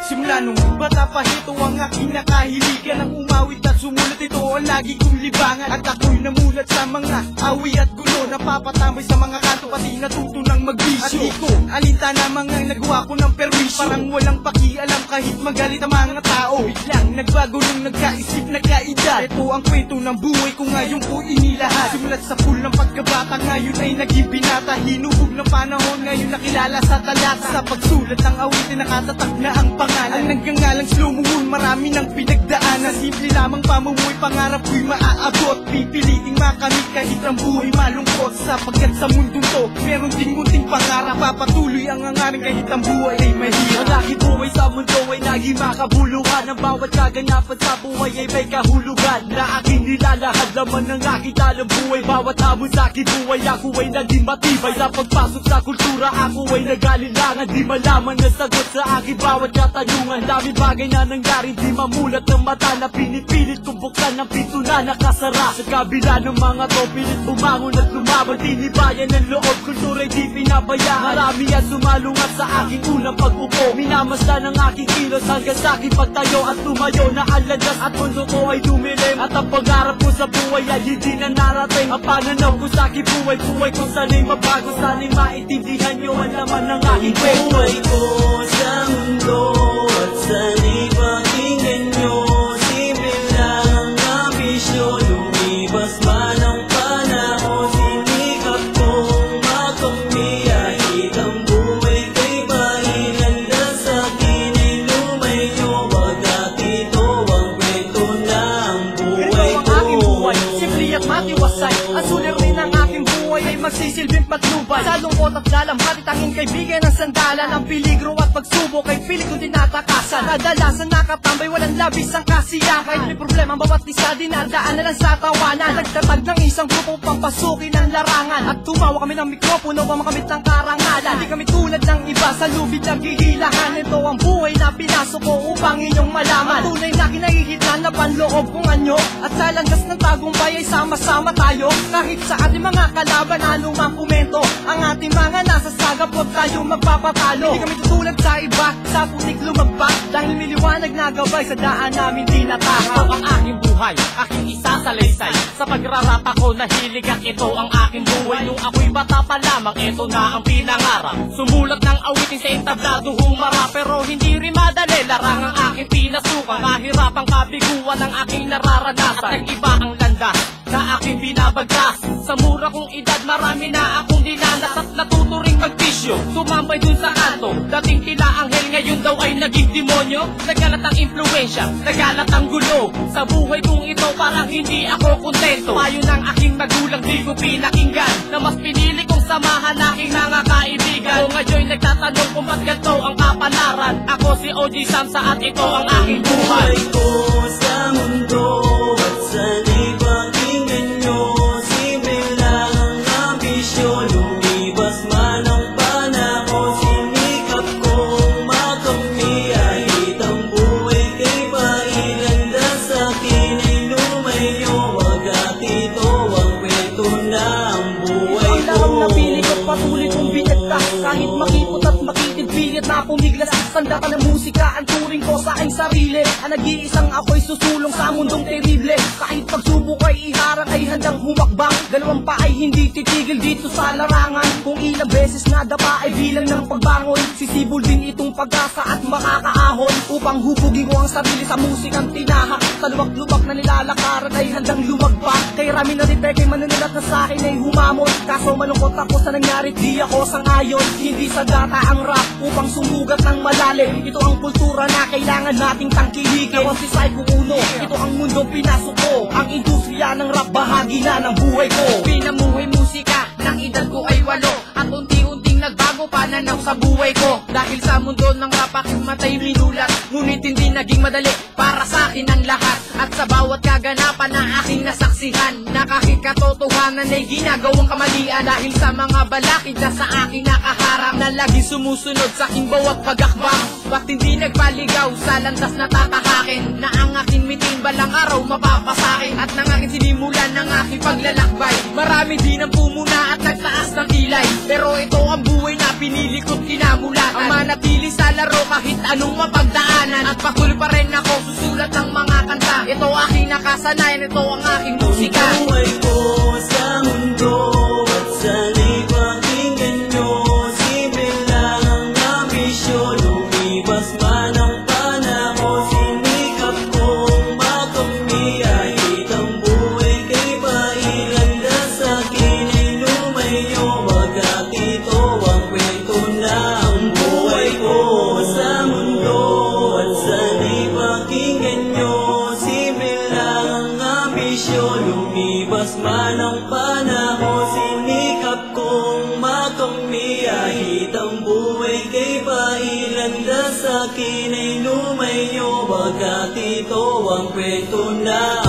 Simula nung bata pa ito ang aking nakahiligan. Ang umawit at sumulat, ito ang lagi kong libangan. At ako'y namulat sa mga awi at gulo, napapatambay sa mga kanto, pati natuto ng magbisyo. At di ko alintana mga nagawa ko ng perwisyo. Parang walang pakialam kahit magalit ang mga tao. Biglang nagbago nung nagkaisip na kaedad. Ito ang kwento ng buhay ko ngayon ko inilahat. Simulat sa pool ng pagkabata, ngayon ay naging binata. Hinubog ng panahon, ngayon nakilala sa talata. Sa pagsulat ng awitin, nakatatak na ang pangalan. Ang nagngangalang slow moon, marami ng pinagdaanan. Simple lamang pamumuhay, pangarap ko'y maaabot. Pipiliting makamit kahit ang buhay malungkot. Sapagkat sa mundong to, meron ding munting pangarap. Papatuloy ang hangarin kahit ang buhay ay mahirap. Ang aking buhay sa mundo ay naging makabuluhan. Ang bawat kaganapan sa buhay ay may kahulugan na aking nilalahad, laman ng aking talang buhay. Bawat hamon sa aking buhay, ako ay naging matibay. Sa pagpasok sa kultura, ako ay nag-alilangan. Di malaman na sagot sa aking bawat katanungan. Daming bagay na nangyari, di mamulat ng mata, na pinipilit kong buksan ng pinto na nakasara. Sa kabila ng mga to, pilit bumangon at lumaban. Tinibayan ng loob, kultura'y di pinabayaan. Marami at sumalungat sa aking unang pag-upo. Minamasdan ng aking kilos hanggang sa aking pagtayo at tumayo na ang landas at mundo ko ay dumilim. At ang pangarap ko sa buhay ay hindi na narating. Ang pananaw ko sa aking buhay, buhay ko sana'y mabago. Sana'y maintindihan nyo ang laman ng aking kwento. Buhay ko sa mundo at sana'y pakinggan nyo. Simple lang ang ambisyon, lumipas man ang panahon. Sinikap kong makamiyahit ang buhay ko'y pahinanda. Sa akin ay lumayo, wagkat ito ang kwento na ang buhay ko. Ganito ang aking buhay, simple at matiwasay. Ang sulir rin ang aking buhay ay magsisilbing patnubay. Sa lungkot at lalamhati, tanging kaibigan ng sandalan. Ang peligro at pagsubok ay pilit kong tinatakasan. Kadalasan nakatambay, walang labis ang kasiyahan. Kahit may problema, bawat isa dinadaan na lang sa tawanan. Nagtatag ng isang grupo papasukin ang larangan. At tumawa kami ng mikropono, makamit ng karangalan. Hindi kami tulad ng iba, sa lubid naghihilahan. Ito ang buhay na pinasok ko upang inyong malaman. Tunay na kinahihitlan na panloob kong anyo. At sa landas ng tagumpay ay sama-sama tayo. Kahit sa ating mga kalaban, anumang komento, ang ating mga nasa sagap, huwag tayo magpapatalo. Hindi kami tutulad sa iba, sa putik lumagpak. Dahil may liwanag na gabay sa daan namin tinatahak. Ang aking buhay, aking isasalaysay. Sa pagrarap ako nahilig at ito ang aking buhay. Nung ako'y bata pa lamang, ito na ang pinangarap. Sumulat ng awitin sa entablado humara. Pero hindi rin madali, larang ang aking pinasukan. Mahirapang kabiguan ang aking nararanasan. At nag-iba ang landas na aking binabagtas. Sa mura kong edad, marami na akong dinanas. At natuto ring magbisyo, sumambay dun sa kanto. Dating tila anghel, ngayon daw ay naging demonyo. Nagalat ang impluensya, nagalat ang gulo. Sa buhay kong ito, parang hindi ako kontento. Payo ng aking magulang, di ko pinakinggan, na mas pinili kong samahan aking mga kaibigan. O ngayon nagtatanong kung ba't ganito ang kapalaran. Ako si OG Samsa at ito ang aking buhay. Buhay ko sa mundo at sana'y pakinggan nyo. Simple lang ang ambisyon, lumipas man ang panahon. Sinikap kong makamiyahit ang buhay ko'y pahinanda. Sa akin ay lumayo, wagkat ito ang kwento na ang buhay ko. Ang napili ko, patuloy kong binagtas. Kahit makipot at makitid, pilit na pumiglas. Tanda ka ng musika, ang turing ko sa aking sarili. Ang nag-iisang ako'y susulong sa mundong terrible. Kahit pagsubok ay iharang, ay handang humakbang. Dalawang pa ay hindi titigil dito sa larangan. Kung ilang beses nadapa ay bilang ng pagbangon. Sisibol din itong pag-asa at makakaahon. Upang hubugin ko ang sarili sa musikang tinahak. Sa luwak-luwak na nilalakaran ay handang lumagpak. Kay rami na repair, kay manunulat na sa akin ay humamon. Kaso malungkot ako sa nangyari, di ako sang-ayon. Hindi sa data ang rap upang sumugat ng malalim. Ito ang kultura na kailangan nating tangkilikin. Nawan si Psycho Uno, ito ang mundong pinasok ko. Ang industriya ng rap, bahagi na ng buhay ko. Pinamuhay musika, ng edad ko ay 8. At unti-unting nagbago pananaw sa buhay ko. Dahil sa mundo ng rap aking matay minulat. Ngunit hindi naging madali para sa akin ang lahat. At sa bawat kaganapan na aking nasaksihan, na kahit katotohanan ay ginagawang kamalian. Dahil sa mga balakid na sa aking nakaharap, na lagi sumusunod sa aking bawat pagakbang. Ba't hindi nagpaligaw sa landas na tatahakin, na ang aking mitin balang araw mapapasakin. At nang aking sinimulan ng aking paglalakbay, marami din ang pumuna at nagtaas ng kilay. Pero ito ang buhay na pinili ko't kinamulatan, ang manatili sa laro kahit anong mapagdaanan. At patuloy pa rin ako susulat ng mga kanta. Ito aking nakasanayan, ito ang aking musika. Buhay ko sa mundo at sana'y pakinggan nyo. Simple lang ang ambisyon, lumipas man ang panahon. Sinikap kong makamit kahit ang buhay kay pailanda. Sa akin ay lumayo, bagkat ito ang kwento na ang buhay ko sa mundo at sana'y pakinggan nyo. Lumipas man ang panahon, sinikap kong makamit kahit ang buhay kay pailanda. Sa akin ay lumayo, bagkat ito ang kwento na